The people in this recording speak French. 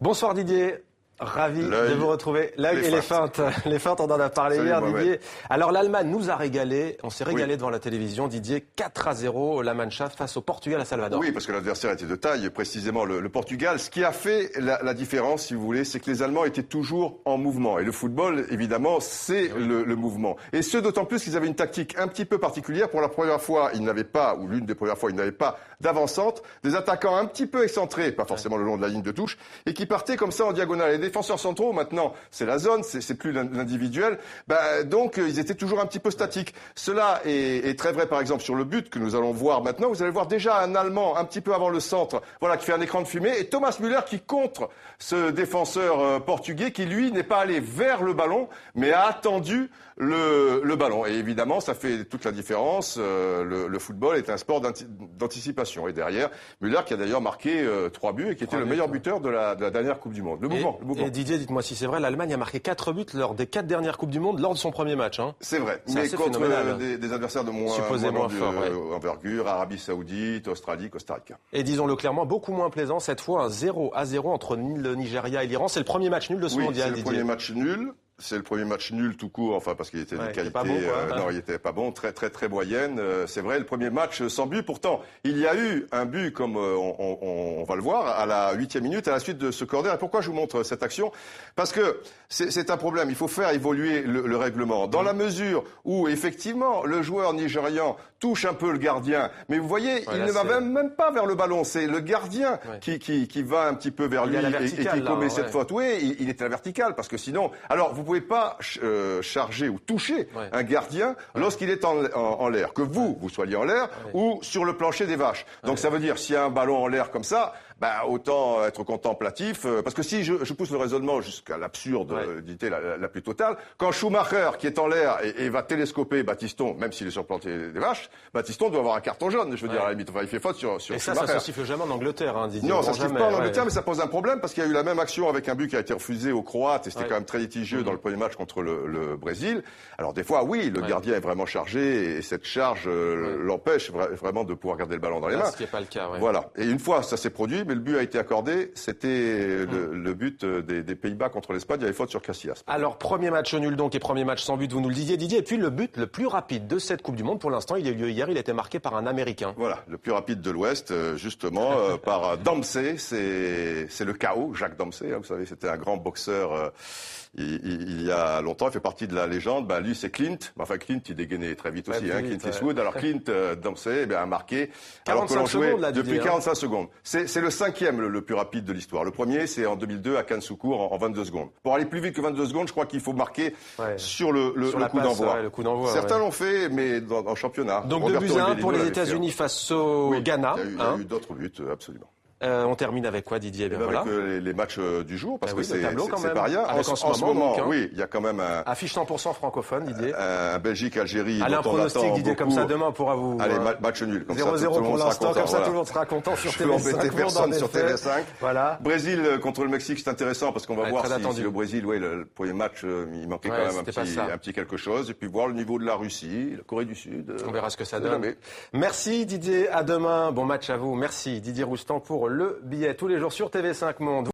Bonsoir Didier. Ravi de vous retrouver. L'œil et les feintes. Les feintes, on en a parlé hier, Didier. Alors l'Allemagne nous a régalé. On s'est régalé devant la télévision. Didier, 4-0 la Mannschaft face au Portugal à Salvador. Oui, parce que l'adversaire était de taille, précisément le Portugal. Ce qui a fait la différence, si vous voulez, c'est que les Allemands étaient toujours en mouvement. Et le football, évidemment, c'est le mouvement. Et ce, d'autant plus qu'ils avaient une tactique un petit peu particulière. Pour la première fois, ils n'avaient pas, ou l'une des premières fois, ils n'avaient pas d'avancante, des attaquants un petit peu excentrés, pas forcément le long de la ligne de touche, et qui partaient comme ça en diagonale. Les défenseurs centraux, maintenant, c'est la zone, c'est plus l'individuel. Donc, ils étaient toujours un petit peu statiques. Cela est très vrai, par exemple, sur le but que nous allons voir maintenant. Vous allez voir déjà un Allemand, un petit peu avant le centre, voilà, qui fait un écran de fumée, et Thomas Müller qui contre ce défenseur portugais qui, lui, n'est pas allé vers le ballon, mais a attendu le ballon. Et évidemment, ça fait toute la différence. Le football est un sport d'anticipation. Et derrière, Müller qui a d'ailleurs marqué 3 buts et qui était le meilleur buteur de la dernière Coupe du Monde. Le mouvement. Et Didier, dites-moi si c'est vrai, l'Allemagne a marqué 4 buts lors des 4 dernières Coupes du Monde lors de son premier match. C'est vrai, mais contre des adversaires de moins envergure, Arabie Saoudite, Australie, Costa Rica. Et disons-le clairement, beaucoup moins plaisant cette fois, un 0-0 entre le Nigeria et l'Iran. C'est le premier match nul de ce mondial, Didier. C'est le premier match nul. C'est le premier match nul tout court, enfin parce qu'il était de qualité. Pas bon, non, il était pas bon, très moyenne. C'est vrai, le premier match sans but. Pourtant, il y a eu un but, comme on va le voir, à la 8e minute, à la suite de ce corner. Et pourquoi je vous montre cette action ? Parce que c'est un problème. Il faut faire évoluer le règlement. Dans la mesure où, effectivement, le joueur nigérian touche un peu le gardien, mais vous voyez, il ne va même pas vers le ballon. C'est le gardien qui va un petit peu vers lui et qui commet cette faute. Oui, il est à la verticale, parce que sinon... Alors, vous pouvez pas charger ou toucher un gardien lorsqu'il est en l'air. Que vous soyez en l'air ou sur le plancher des vaches. Donc ça veut dire, s'il y a un ballon en l'air comme ça, autant être contemplatif. Parce que si je pousse le raisonnement jusqu'à l'absurdité la plus totale, quand Schumacher, qui est en l'air et va télescoper Battiston, même s'il est sur le plancher des vaches, Battiston doit avoir un carton jaune, je veux dire, à la limite. Enfin, il fait faute sur Schumacher. Et ça se siffle jamais en Angleterre, Didier. Non, ça se siffle pas en Angleterre, mais ça pose un problème, parce qu'il y a eu la même action avec un but qui a été refusé aux Croates, et c'était quand même très litigieux dans le premier match contre le Brésil. Alors des fois, oui, le gardien est vraiment chargé, et cette charge l'empêche vraiment de pouvoir garder le ballon dans les mains. Ce qui n'est pas le cas, Voilà. Et une fois, ça s'est produit, mais le but a été accordé. C'était le but des Pays-Bas contre l'Espagne. Il y avait faute sur Casillas. Alors, premier match nul donc, et premier match sans but, vous nous le disiez, Didier. Et puis, le but le plus rapide de cette Coupe du Monde, pour l'instant, il a eu lieu hier. Il a été marqué par un Américain. Voilà. Le plus rapide de l'Ouest, justement, par Dempsey. C'est le chaos, Jacques Dempsey. Vous savez, c'était un grand boxeur... Il y a longtemps, il fait partie de la légende. Lui, c'est Clint. Enfin, Clint, il dégainait très vite aussi. Clint Eastwood. Alors, Clint Dempsey a marqué. Alors que l'on jouait depuis 45 secondes. C'est le 5e le plus rapide de l'histoire. Le premier, c'est en 2002 à Cannes Soucour en 22 secondes. Pour aller plus vite que 22 secondes, je crois qu'il faut marquer sur le coup d'envoi. Certains l'ont fait, mais en championnat. Donc 2-1 pour les États-Unis face au Ghana. Il y a eu d'autres buts, absolument. On termine avec quoi, Didier? Avec les matchs du jour, parce que c'est pas rien. En ce moment, oui, il y a quand même un... Affiche 100% francophone, Didier. Un Belgique-Algérie. Allez, un pronostic, Didier, comme ça, demain, on pourra vous... Allez, match nul. 0-0 pour l'instant, comme ça, tout le monde sera content sur TV5. Je peux embêter personne sur TV5. Voilà. Brésil contre le Mexique, c'est intéressant, parce qu'on va voir si le Brésil, le premier match, il manquait quand même un petit quelque chose. Et puis voir le niveau de la Russie, la Corée du Sud. On verra ce que ça donne. Merci, Didier. À demain. Bon match à vous. Merci, Didier Roustan, pour le billet. Tous les jours sur TV5 Monde.